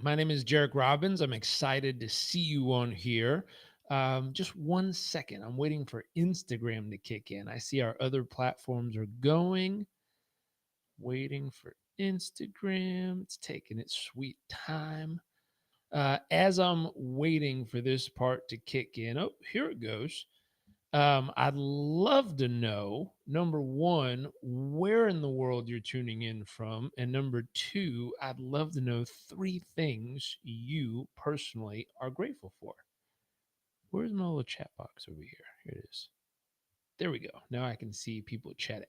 My name is Jarek Robbins. I'm excited to see you on here. Just 1 second. I'm waiting for Instagram to kick in. I see our other platforms are going. Waiting for Instagram. It's taking its sweet time. As I'm waiting for this part to kick in, oh, here it goes. I'd love to know, number one, where in the world you're tuning in from. And number two, I'd love to know three things you personally are grateful for. Where's my little chat box over here? Here it is. There we go. Now I can see people chatting.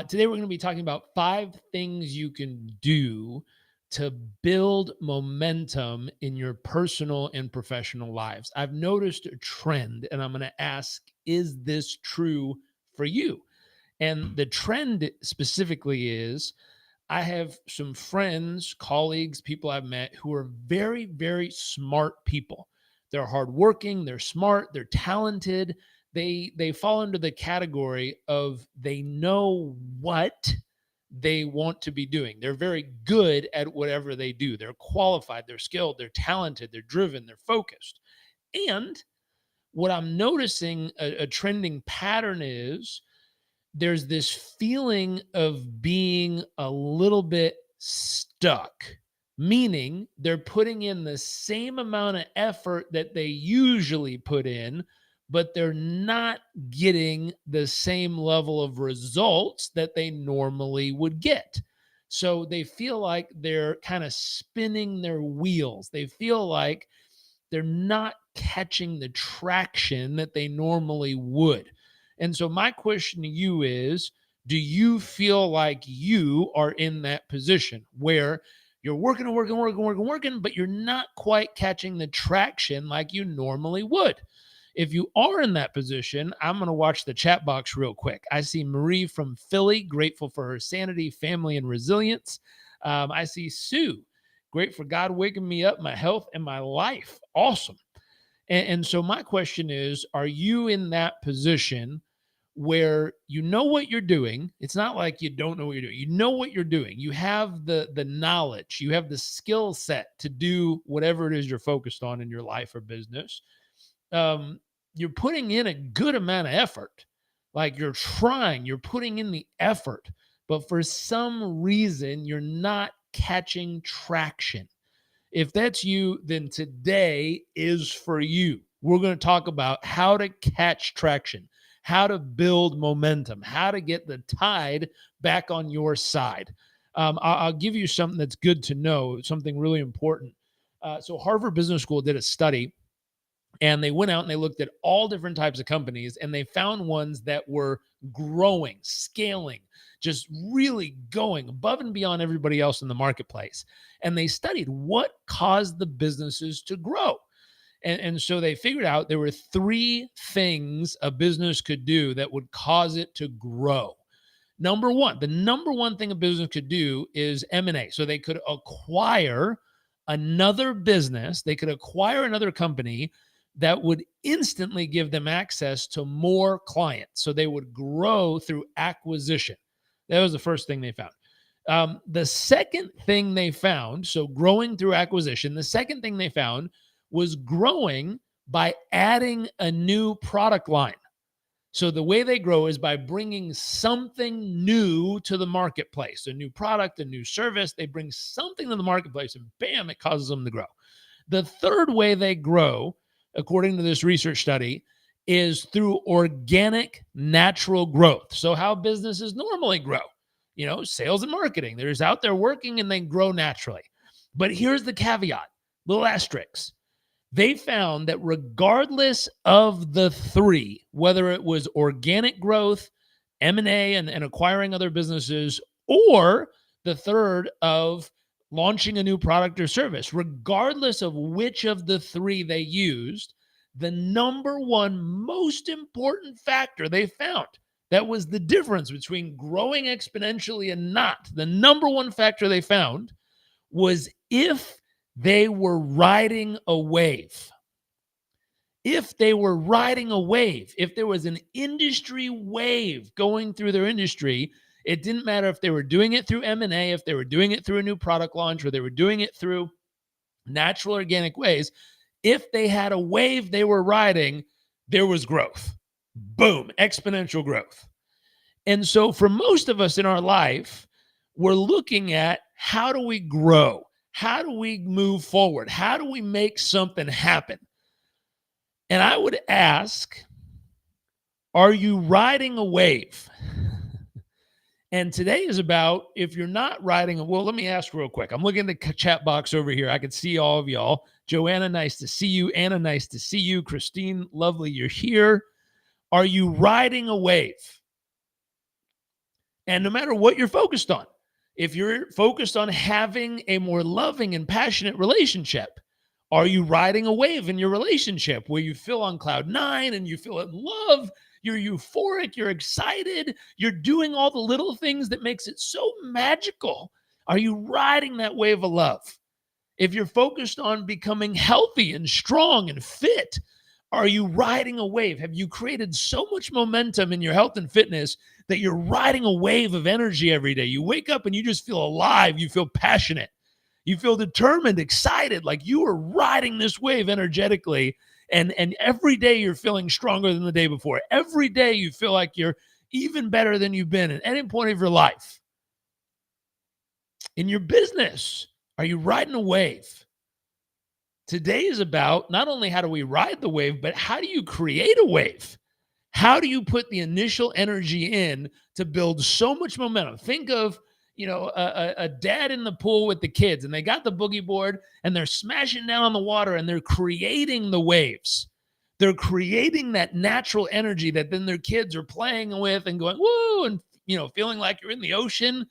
Today, we're going to be talking about 5 things you can do to build momentum in your personal and professional lives. I've noticed a trend, and I'm going to ask, is this true for you? And the trend specifically is I have some friends, colleagues, people I've met who are very, very smart people. They're hardworking, they're smart, they're talented. They fall into the category of they know what they want to be doing. They're very good at whatever they do. They're qualified, they're skilled, they're talented, they're driven, they're focused. And what I'm noticing a trending pattern is there's this feeling of being a little bit stuck, meaning they're putting in the same amount of effort that they usually put in, but they're not getting the same level of results that they normally would get. So they feel like they're kind of spinning their wheels. They feel like they're not catching the traction that they normally would. And so, my question to you is, do you feel like you are in that position where you're working, but you're not quite catching the traction like you normally would? If you are in that position, I'm going to watch the chat box real quick. I see Marie from Philly, grateful for her sanity, family, and resilience. I see Sue, great for God waking me up, my health, and my life. Awesome. And so my question is, are you in that position where you know what you're doing? It's not like you don't know what you're doing. You know what you're doing. You have the knowledge, you have the skill set to do whatever it is you're focused on in your life or business. You're putting in a good amount of effort. Like you're trying, you're putting in the effort, but for some reason you're not catching traction. If that's you, then today is for you. We're going to talk about how to catch traction, how to build momentum, how to get the tide back on your side. I'll give you something that's good to know, something really important. So, Harvard Business School did a study, and they went out and they looked at all different types of companies, and they found ones that were growing, scaling, just really going above and beyond everybody else in the marketplace. And they studied what caused the businesses to grow. And so they figured out there were 3 things a business could do that would cause it to grow. Number one, the number one thing a business could do is M&A. So they could acquire another business, they could acquire another company that would instantly give them access to more clients. So they would grow through acquisition. That was the first thing they found. The second thing they found, so growing through acquisition, the second thing they found was growing by adding a new product line. So the way they grow is by bringing something new to the marketplace, a new product, a new service. They bring something to the marketplace and bam, it causes them to grow. The third way they grow, according to this research study, is through organic, natural growth. So how businesses normally grow, sales and marketing. They're just out there working and they grow naturally. But here's the caveat, little asterisks. They found that regardless of the 3, whether it was organic growth, M&A, and acquiring other businesses, or the third of launching a new product or service, regardless of which of the 3 they used, the number one most important factor they found that was the difference between growing exponentially and not, the number one factor they found was if they were riding a wave. If they were riding a wave, if there was an industry wave going through their industry, it didn't matter if they were doing it through M&A, if they were doing it through a new product launch, or they were doing it through natural organic ways. If they had a wave they were riding, there was growth. Boom, exponential growth. And so for most of us in our life, we're looking at how do we grow? How do we move forward? How do we make something happen? And I would ask, are you riding a wave? And today is about, if you're not riding well, let me ask real quick. I'm looking at the chat box over here. I can see all of y'all. Joanna, nice to see you. Anna, nice to see you. Christine, lovely, you're here. Are you riding a wave? And no matter what you're focused on, if you're focused on having a more loving and passionate relationship, are you riding a wave in your relationship where you feel on cloud nine and you feel in love? You're euphoric, you're excited, you're doing all the little things that makes it so magical. Are you riding that wave of love? If you're focused on becoming healthy and strong and fit, are you riding a wave? Have you created so much momentum in your health and fitness that you're riding a wave of energy every day? You wake up and you just feel alive. You feel passionate. You feel determined, excited, like you are riding this wave energetically. And every day you're feeling stronger than the day before. Every day you feel like you're even better than you've been at any point of your life. In your business, are you riding a wave? Today is about not only how do we ride the wave, but how do you create a wave? How do you put the initial energy in to build so much momentum? Think of, a dad in the pool with the kids, and they got the boogie board and they're smashing down on the water and they're creating the waves. They're creating that natural energy that then their kids are playing with and going, woo, and, feeling like you're in the ocean,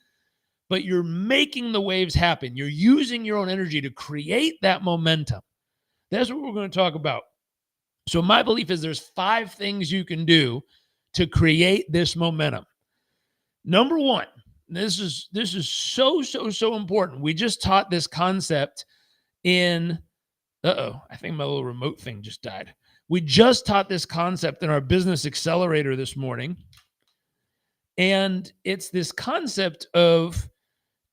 but you're making the waves happen. You're using your own energy to create that momentum. That's what we're going to talk about. So my belief is there's 5 things you can do to create this momentum. Number 1, this is so important. We just taught this concept in, I think my little remote thing just died. We just taught this concept in our business accelerator this morning. And it's this concept of,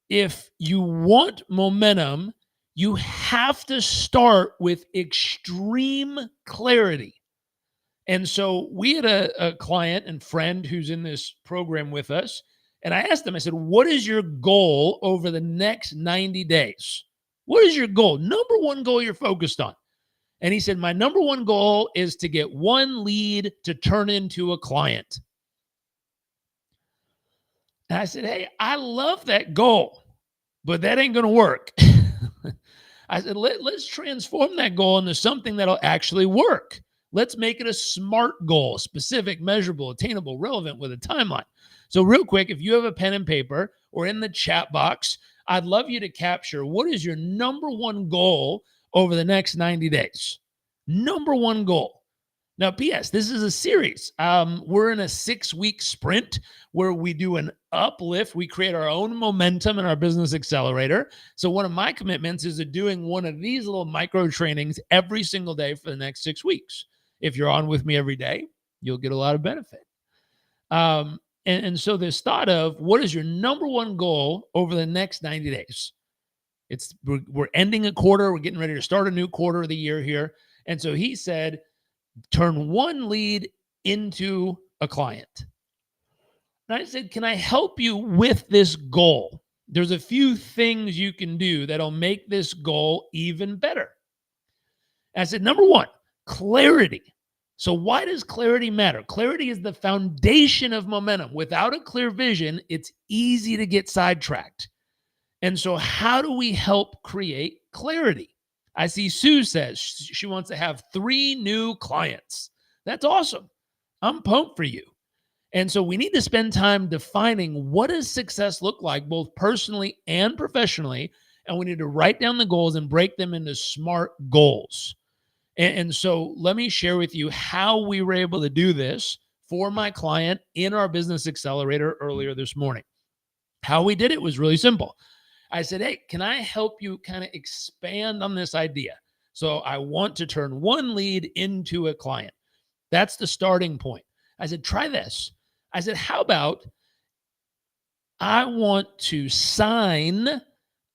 if you want momentum, you have to start with extreme clarity. And so we had a client and friend who's in this program with us. And I asked him, I said, what is your goal over the next 90 days? What is your goal? Number 1 goal you're focused on. And he said, my number 1 goal is to get 1 lead to turn into a client. And I said, hey, I love that goal, but that ain't going to work. I said, let's transform that goal into something that'll actually work. Let's make it a SMART goal: specific, measurable, attainable, relevant, with a timeline. So real quick, if you have a pen and paper or in the chat box, I'd love you to capture, what is your number 1 goal over the next 90 days? Number 1 goal. Now, P.S., this is a series. We're in a 6-week sprint where we do an uplift. We create our own momentum in our business accelerator. So one of my commitments is to doing one of these little micro trainings every single day for the next 6 weeks. If you're on with me every day, you'll get a lot of benefit. And so this thought of, what is your number 1 goal over the next 90 days? We're ending a quarter. We're getting ready to start a new quarter of the year here. And so he said, turn 1 lead into a client. And I said, can I help you with this goal? There's a few things you can do that'll make this goal even better. And I said, number 1, clarity. So why does clarity matter? Clarity is the foundation of momentum. Without a clear vision, it's easy to get sidetracked. And so how do we help create clarity? I see Sue says she wants to have 3 new clients. That's awesome. I'm pumped for you. And so we need to spend time defining, what does success look like, both personally and professionally. And we need to write down the goals and break them into SMART goals. And so let me share with you how we were able to do this for my client in our business accelerator earlier this morning. How we did it was really simple. I said, hey, can I help you kind of expand on this idea? So I want to turn 1 lead into a client. That's the starting point. I said, try this. I said, how about I want to sign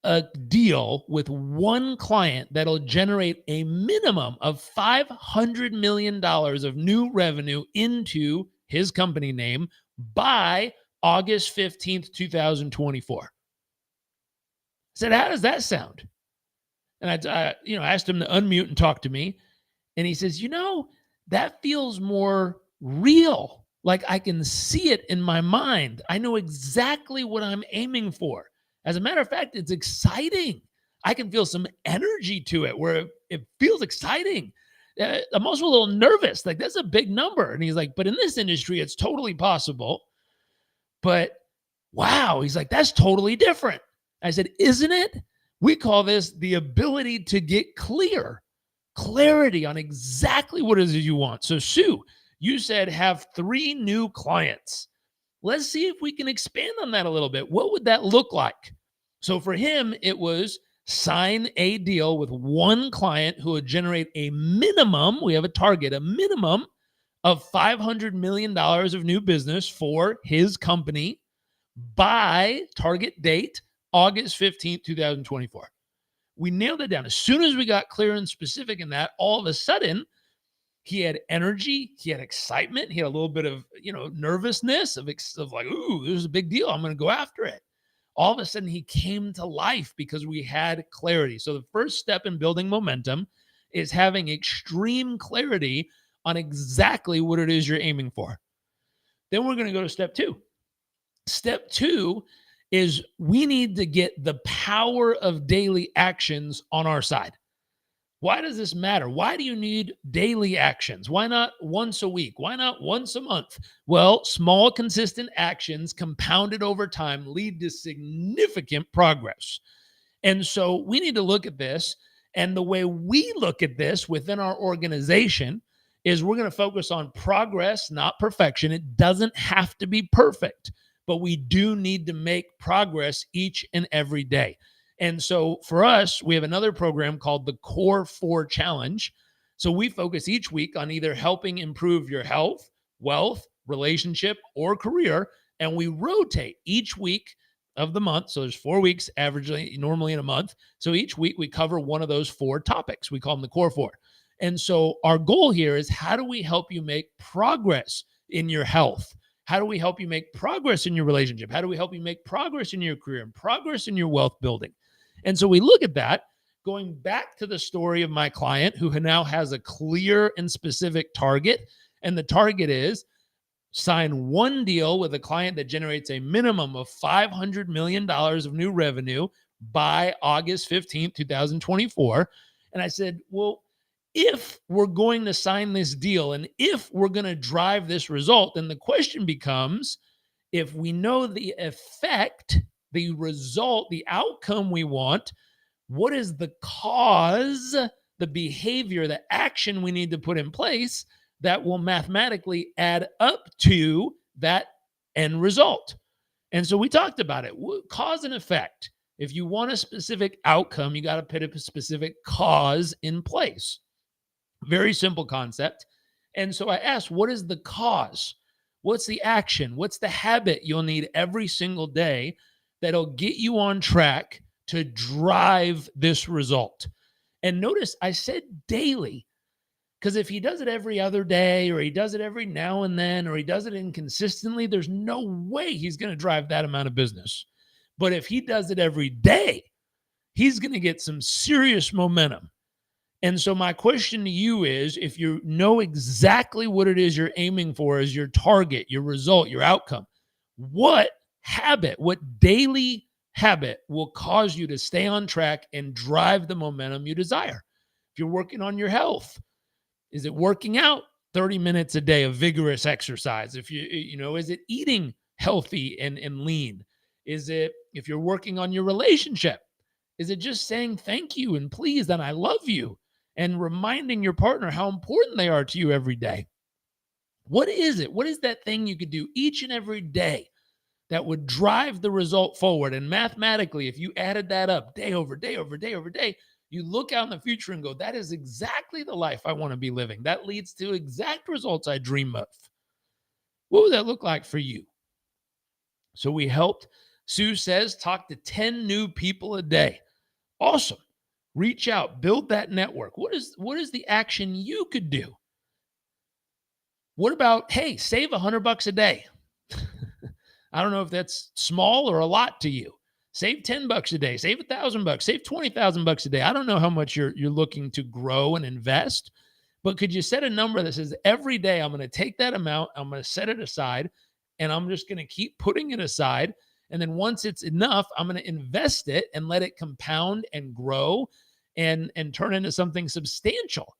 a deal with one client that'll generate a minimum of $500 million of new revenue into his company name by August 15th, 2024. I said, how does that sound? And I asked him to unmute and talk to me. And he says, that feels more real. Like I can see it in my mind. I know exactly what I'm aiming for. As a matter of fact, it's exciting. I can feel some energy to it where it feels exciting. I'm also a little nervous. Like that's a big number. And he's like, but in this industry, it's totally possible. But wow, he's like, that's totally different. I said, isn't it? We call this the ability to get clarity on exactly what it is you want. So, Sue, you said have 3 new clients. Let's see if we can expand on that a little bit. What would that look like? So, for him, it was sign a deal with one client who would generate a minimum, we have a target, a minimum of $500 million of new business for his company by target date, August 15th, 2024. We nailed it down. As soon as we got clear and specific in that, all of a sudden, he had energy, he had excitement, he had a little bit of, nervousness of like, ooh, this is a big deal. I'm going to go after it. All of a sudden, he came to life because we had clarity. So the first step in building momentum is having extreme clarity on exactly what it is you're aiming for. Then we're going to go to step 2. Step 2 is we need to get the power of daily actions on our side. Why does this matter? Why do you need daily actions? Why not once a week? Why not once a month? Well, small, consistent actions compounded over time lead to significant progress. And so we need to look at this. And the way we look at this within our organization is we're going to focus on progress, not perfection. It doesn't have to be perfect, but we do need to make progress each and every day. And so for us, we have another program called the Core 4 Challenge. So we focus each week on either helping improve your health, wealth, relationship, or career. And we rotate each week of the month. So there's 4 weeks averagely, normally in a month. So each week we cover one of those 4 topics. We call them the Core 4. And so our goal here is how do we help you make progress in your health? How do we help you make progress in your relationship? How do we help you make progress in your career and progress in your wealth building? And so we look at that, going back to the story of my client who now has a clear and specific target. And the target is sign one deal with a client that generates a minimum of $500 million of new revenue by August 15th, 2024. And I said, well, if we're going to sign this deal and if we're going to drive this result, then the question becomes, if we know the effect, the result, the outcome we want, what is the cause, the behavior, the action we need to put in place that will mathematically add up to that end result? And so we talked about it, cause and effect. If you want a specific outcome, you got to put a specific cause in place. Very simple concept. And so I asked, what is the cause? What's the action? What's the habit you'll need every single day that'll get you on track to drive this result? And notice I said daily, because if he does it every other day, or he does it every now and then, or he does it inconsistently, there's no way he's going to drive that amount of business. But if he does it every day, he's going to get some serious momentum. And so my question to you is, if you know exactly what it is you're aiming for as your target, your result, your outcome, what habit, what daily habit will cause you to stay on track and drive the momentum you desire? If you're working on your health, is it working out 30 minutes a day of vigorous exercise? If is it eating healthy and lean? Is it, if you're working on your relationship, is it just saying thank you and please and I love you and reminding your partner how important they are to you every day? What is it? What is that thing you could do each and every day that would drive the result forward? And mathematically, if you added that up day over day over day over day, you look out in the future and go, that is exactly the life I want to be living. That leads to exact results I dream of. What would that look like for you? So we helped Sue says talk to 10 new people a day. Awesome. Reach out, build that network. What is the action you could do? What about, hey, save $100 a day? I don't know if that's small or a lot to you. Save $10 a day, save $1,000, save $20,000 a day. I don't know how much you're looking to grow and invest, but could you set a number that says every day I'm going to take that amount, I'm going to set it aside, and I'm just going to keep putting it aside. And then once it's enough, I'm going to invest it and let it compound and grow and turn into something substantial.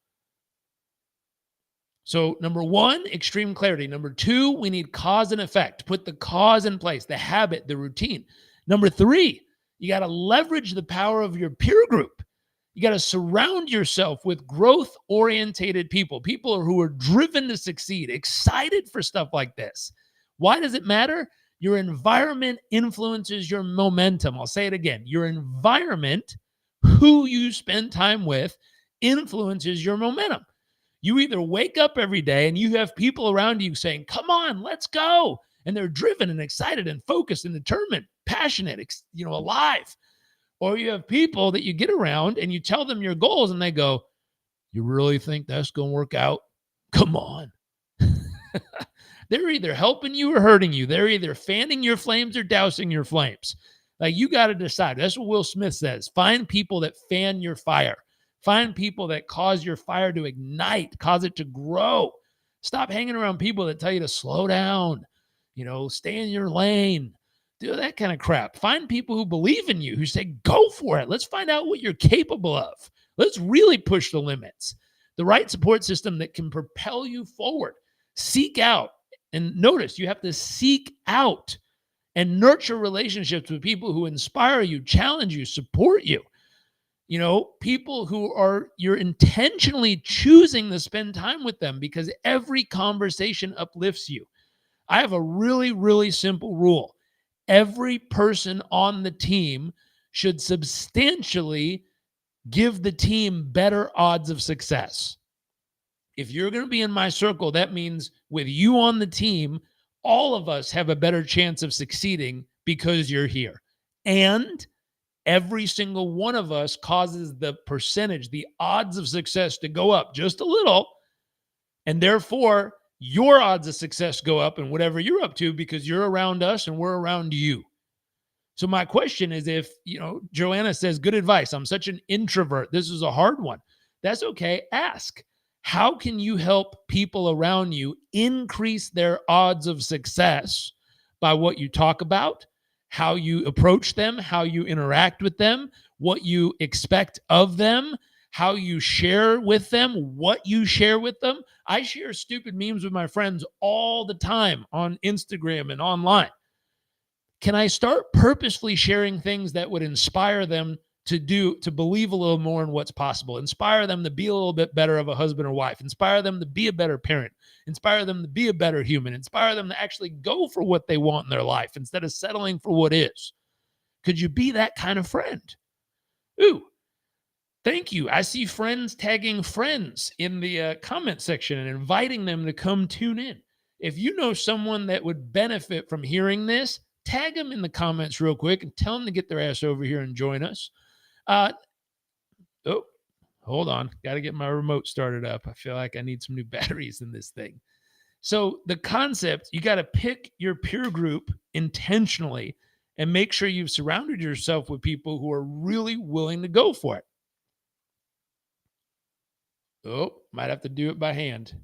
So number one, extreme clarity. Number two, we need cause and effect. Put the cause in place, the habit, the routine. Number three, you got to leverage the power of your peer group. You got to surround yourself with growth-orientated people who are driven to succeed, excited for stuff like this. Why does it matter? Your environment influences your momentum. I'll say it again. Your environment, who you spend time with, influences your momentum. You either wake up every day and you have people around you saying, come on, let's go. And they're driven and excited and focused and determined, passionate, alive. Or you have people that you get around and you tell them your goals and they go, you really think that's going to work out? Come on. They're either helping you or hurting you. They're either fanning your flames or dousing your flames. Like, you got to decide. That's what Will Smith says. Find people that fan your fire. Find people that cause your fire to ignite, cause it to grow. Stop hanging around people that tell you to slow down, stay in your lane, do that kind of crap. Find people who believe in you, who say, go for it. Let's find out what you're capable of. Let's really push the limits. The right support system that can propel you forward. Seek out, and notice you have to seek out and nurture relationships with people who inspire you, challenge you, support you. People who you're intentionally choosing to spend time with them because every conversation uplifts you. I have a really, really simple rule. Every person on the team should substantially give the team better odds of success. If you're going to be in my circle, that means with you on the team, all of us have a better chance of succeeding because you're here. And every single one of us causes the percentage, the odds of success to go up just a little. And therefore, your odds of success go up in whatever you're up to because you're around us and we're around you. So my question is, if, Joanna says, good advice, I'm such an introvert, this is a hard one. That's okay. Ask, how can you help people around you increase their odds of success by what you talk about, how you approach them, how you interact with them, what you expect of them, how you share with them, what you share with them. I share stupid memes with my friends all the time on Instagram and online. Can I start purposefully sharing things that would inspire them to believe a little more in what's possible, inspire them to be a little bit better of a husband or wife, inspire them to be a better parent, inspire them to be a better human, inspire them to actually go for what they want in their life instead of settling for what is? Could you be that kind of friend? Ooh, thank you. I see friends tagging friends in the comment section and inviting them to come tune in. If you know someone that would benefit from hearing this, tag them in the comments real quick and tell them to get their ass over here and join us. Hold on. Got to get my remote started up. I feel like I need some new batteries in this thing. So the concept, you got to pick your peer group intentionally and make sure you've surrounded yourself with people who are really willing to go for it. Might have to do it by hand.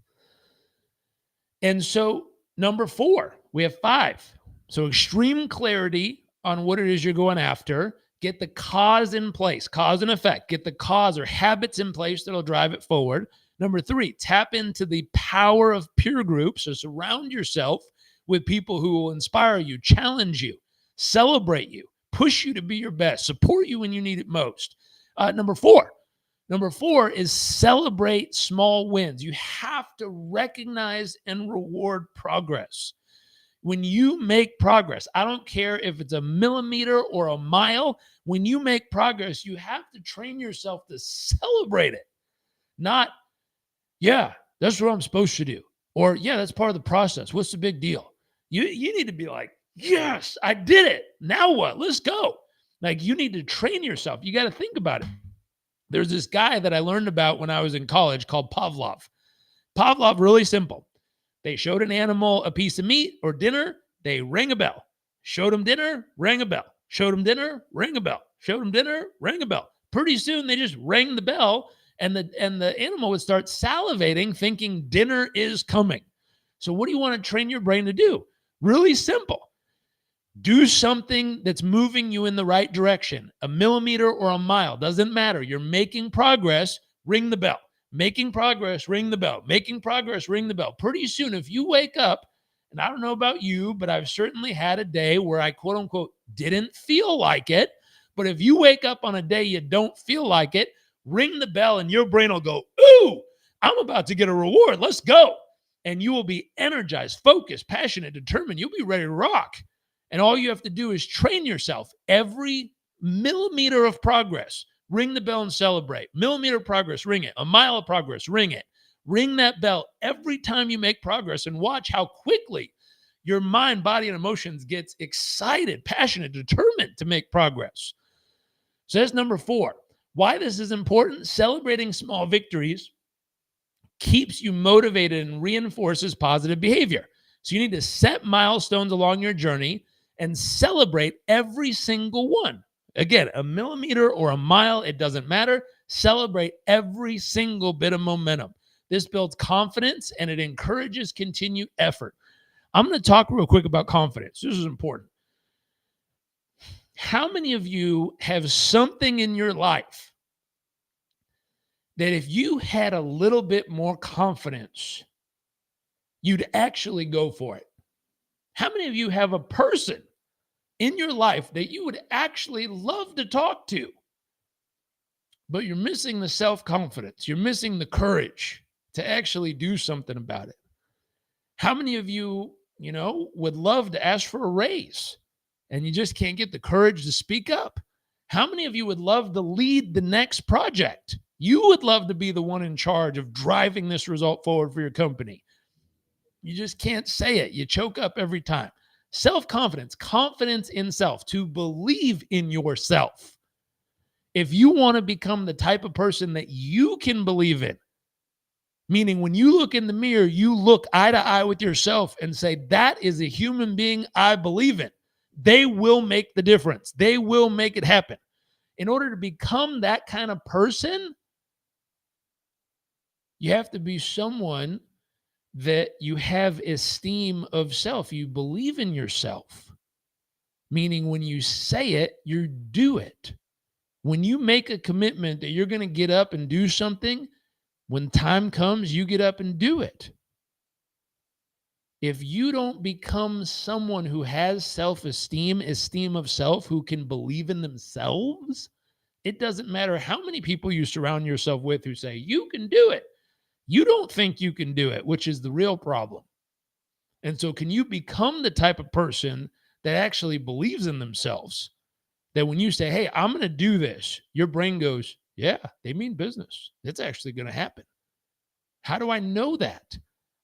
And so number 4, we have 5. So extreme clarity on what it is you're going after. Get the cause in place, cause and effect. Get the cause or habits in place that'll drive it forward. Number 3, tap into the power of peer groups. So surround yourself with people who will inspire you, challenge you, celebrate you, push you to be your best, support you when you need it most. Number 4 is celebrate small wins. You have to recognize and reward progress. When you make progress, I don't care if it's a millimeter or a mile, when you make progress, you have to train yourself to celebrate it. Not, yeah, that's what I'm supposed to do. Or, yeah, that's part of the process. What's the big deal? You need to be like, Yes, I did it. Now what? Let's go. Like, you need to train yourself. You got to think about it. There's this guy that I learned about when I was in college called Pavlov. Pavlov, really simple. They showed an animal a piece of meat or dinner, they rang a bell. Showed them dinner, rang a bell. Showed them dinner, rang a bell. Showed them dinner, rang a bell. Pretty soon they just rang the bell, and the animal would start salivating, thinking dinner is coming. So what do you want to train your brain to do? Really simple. Do something that's moving you in the right direction. A millimeter or a mile, doesn't matter. You're making progress, ring the bell. Making progress, ring the bell. Making progress, ring the bell. Pretty soon, if you wake up, and I don't know about you, but I've certainly had a day where I quote unquote didn't feel like it. But if you wake up on a day you don't feel like it, ring the bell and your brain will go, ooh, I'm about to get a reward. Let's go. And you will be energized, focused, passionate, determined. You'll be ready to rock. And all you have to do is train yourself every millimeter of progress. Ring the bell and celebrate. Millimeter of progress, ring it. A mile of progress, ring it. Ring that bell every time you make progress and watch how quickly your mind, body, and emotions gets excited, passionate, determined to make progress. So that's number 4. Why this is important: celebrating small victories keeps you motivated and reinforces positive behavior. So you need to set milestones along your journey and celebrate every single one. Again, a millimeter or a mile, it doesn't matter. Celebrate every single bit of momentum. This builds confidence and it encourages continued effort. I'm going to talk real quick about confidence. This is important. How many of you have something in your life that if you had a little bit more confidence, you'd actually go for it? How many of you have a person in your life that you would actually love to talk to, but you're missing the self-confidence, you're missing the courage to actually do something about it? How many of you, would love to ask for a raise and you just can't get the courage to speak up? How many of you would love to lead the next project? You would love to be the one in charge of driving this result forward for your company. You just can't say it. You choke up every time. Self-confidence, confidence in self, to believe in yourself. If you want to become the type of person that you can believe in, meaning when you look in the mirror, you look eye to eye with yourself and say, that is a human being I believe in. They will make the difference. They will make it happen. In order to become that kind of person, you have to be someone that you have esteem of self. You believe in yourself, meaning when you say it, you do it. When you make a commitment that you're going to get up and do something, when time comes, you get up and do it. If you don't become someone who has self-esteem, esteem of self, who can believe in themselves, it doesn't matter how many people you surround yourself with who say, you can do it. You don't think you can do it, which is the real problem. And so can you become the type of person that actually believes in themselves? That when you say, hey, I'm going to do this, your brain goes, yeah, they mean business. It's actually going to happen. How do I know that?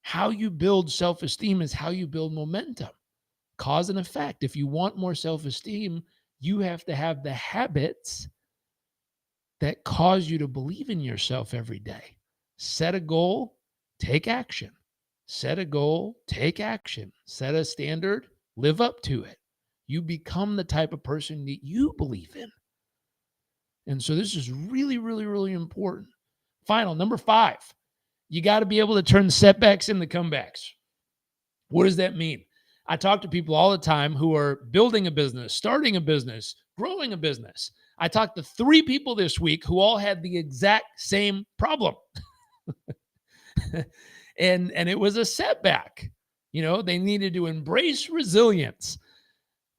How you build self-esteem is how you build momentum. Cause and effect. If you want more self-esteem, you have to have the habits that cause you to believe in yourself every day. Set a goal, take action. Set a goal, take action. Set a standard, live up to it. You become the type of person that you believe in. And so this is really, really, really important. Final, number 5, you got to be able to turn setbacks into comebacks. What does that mean? I talk to people all the time who are building a business, starting a business, growing a business. I talked to 3 people this week who all had the exact same problem. and it was a setback. They needed to embrace resilience.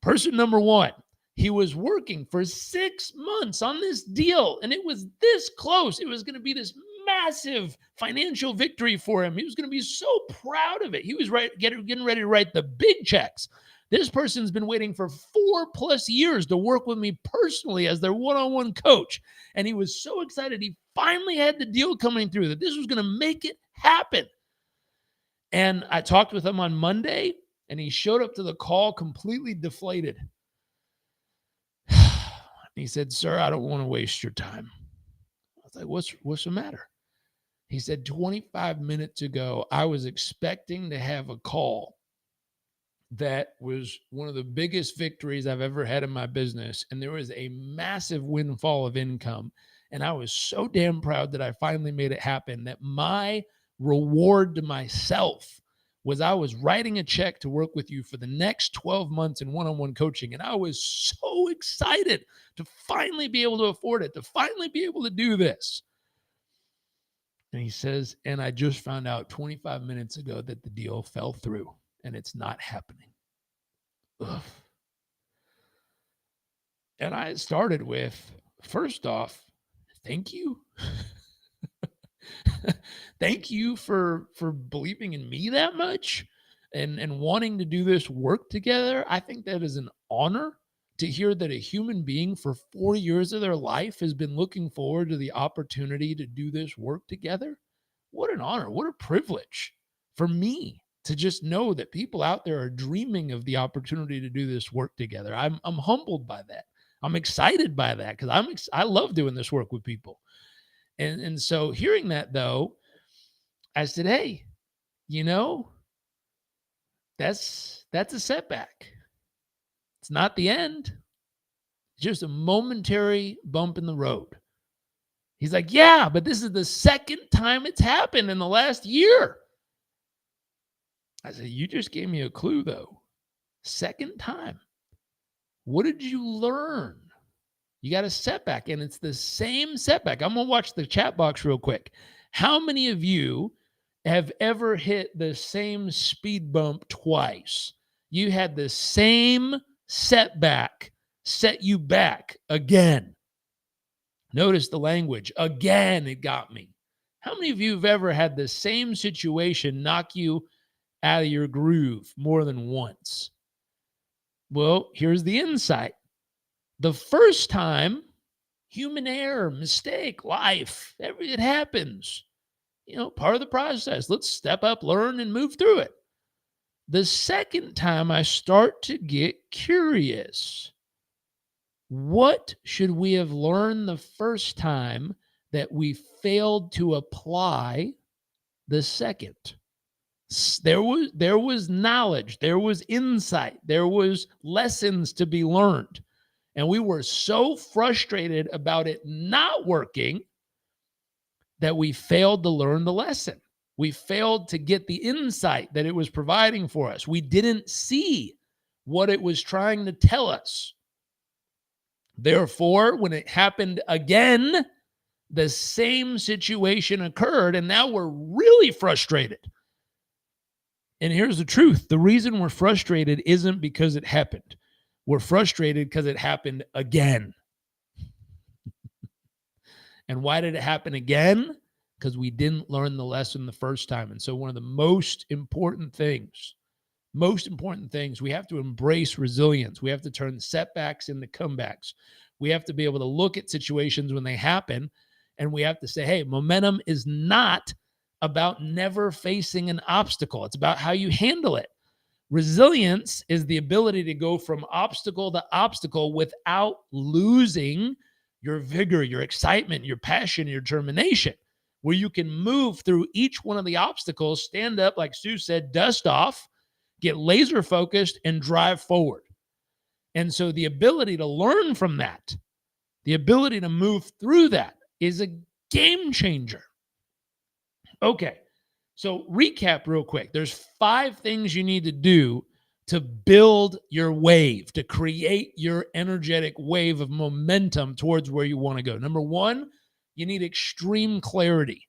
Person number 1, he was working for 6 months on this deal, and it was this close. It was going to be this massive financial victory for him. He was going to be so proud of it. He was getting ready to write the big checks. This person's been waiting for 4+ years to work with me personally as their one-on-one coach. And he was so excited. He finally had the deal coming through, that this was going to make it happen. And I talked with him on Monday, And he showed up to the call completely deflated. He said, "Sir, I don't want to waste your time." I was like, what's the matter? He said, 25 minutes ago, I was expecting to have a call that was one of the biggest victories I've ever had in my business. And there was a massive windfall of income. And I was so damn proud that I finally made it happen, that my reward to myself was I was writing a check to work with you for the next 12 months in one-on-one coaching. And I was so excited to finally be able to afford it, to finally be able to do this. And he says, and I just found out 25 minutes ago that the deal fell through and it's not happening. Ugh. And I started with, first off, thank you. Thank you for believing in me that much and wanting to do this work together. I think that is an honor to hear that a human being for 4 years of their life has been looking forward to the opportunity to do this work together. What an honor. What a privilege for me to just know that people out there are dreaming of the opportunity to do this work together. I'm humbled by that. I'm excited by that because I love doing this work with people. And so hearing that though, I said, hey, you know, that's a setback. It's not the end. It's just a momentary bump in the road. He's like, yeah, but this is the second time it's happened in the last year. I said, you just gave me a clue though. Second time. What did you learn? You got a setback, and it's the same setback. I'm going to watch the chat box real quick. How many of you have ever hit the same speed bump twice? You had the same setback set you back again. Notice the language. Again, it got me. How many of you have ever had the same situation knock you out of your groove more than once? Well, here's the insight. The first time, human error, mistake, life, it happens. You know, part of the process. Let's step up, learn, and move through it. The second time, I start to get curious. What should we have learned the first time that we failed to apply the second? There was knowledge, there was insight, there was lessons to be learned. And we were so frustrated about it not working that we failed to learn the lesson. We failed to get the insight that it was providing for us. We didn't see what it was trying to tell us. Therefore, when it happened again, the same situation occurred, and now we're really frustrated. And here's the truth. The reason we're frustrated isn't because it happened. We're frustrated because it happened again. And why did it happen again? Because we didn't learn the lesson the first time. And so one of the most important things, we have to embrace resilience. We have to turn setbacks into comebacks. We have to be able to look at situations when they happen, and we have to say, hey, momentum is not about never facing an obstacle. It's about how you handle it. Resilience is the ability to go from obstacle to obstacle without losing your vigor, your excitement, your passion, your determination, where you can move through each one of the obstacles, stand up, like Sue said, dust off, get laser focused, and drive forward. And so the ability to learn from that, the ability to move through that is a game changer. Okay, so recap real quick. There's 5 things you need to do to build your wave, to create your energetic wave of momentum towards where you want to go. Number 1, you need extreme clarity.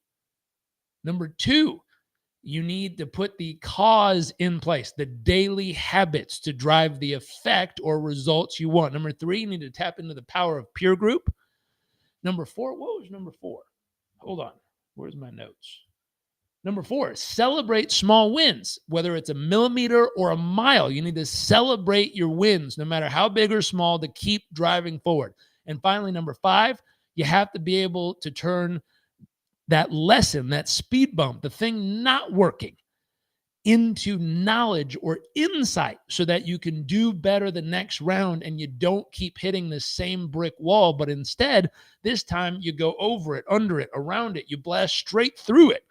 Number 2, you need to put the cause in place, the daily habits to drive the effect or results you want. Number 3, you need to tap into the power of peer group. Number 4, what was number 4? Hold on. Where's my notes? Number 4, celebrate small wins, whether it's a millimeter or a mile. You need to celebrate your wins, no matter how big or small, to keep driving forward. And finally, number 5, you have to be able to turn that lesson, that speed bump, the thing not working, into knowledge or insight so that you can do better the next round and you don't keep hitting the same brick wall, but instead, this time you go over it, under it, around it, you blast straight through it.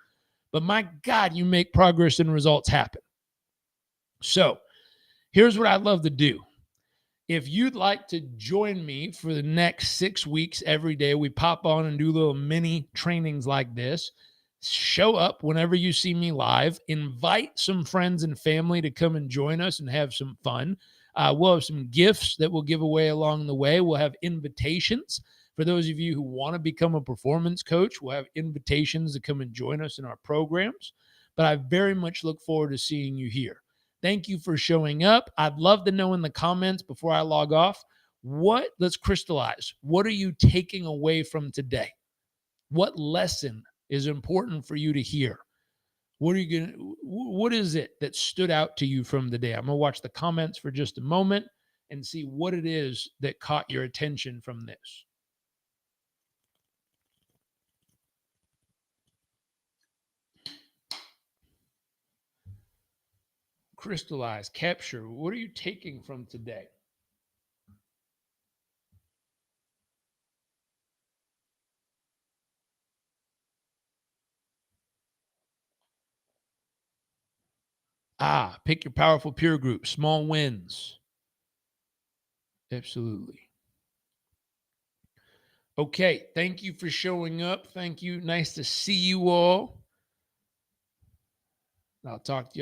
But my God, you make progress and results happen. So here's what I'd love to do. If you'd like to join me for the next 6 weeks, every day we pop on and do little mini trainings like this. Show up whenever you see me live. Invite some friends and family to come and join us and have some fun. We'll have some gifts that we'll give away along the way. We'll have invitations for those of you who want to become a performance coach. We'll have invitations to come and join us in our programs. But I very much look forward to seeing you here. Thank you for showing up. I'd love to know in the comments before I log off, let's crystallize. What are you taking away from today? What lesson is important for you to hear? What is it that stood out to you from the day? I'm going to watch the comments for just a moment and see what it is that caught your attention from this. Crystallize, capture. What are you taking from today? Pick your powerful peer group, small wins. Absolutely. Okay. Thank you for showing up. Thank you. Nice to see you all. I'll talk to you all.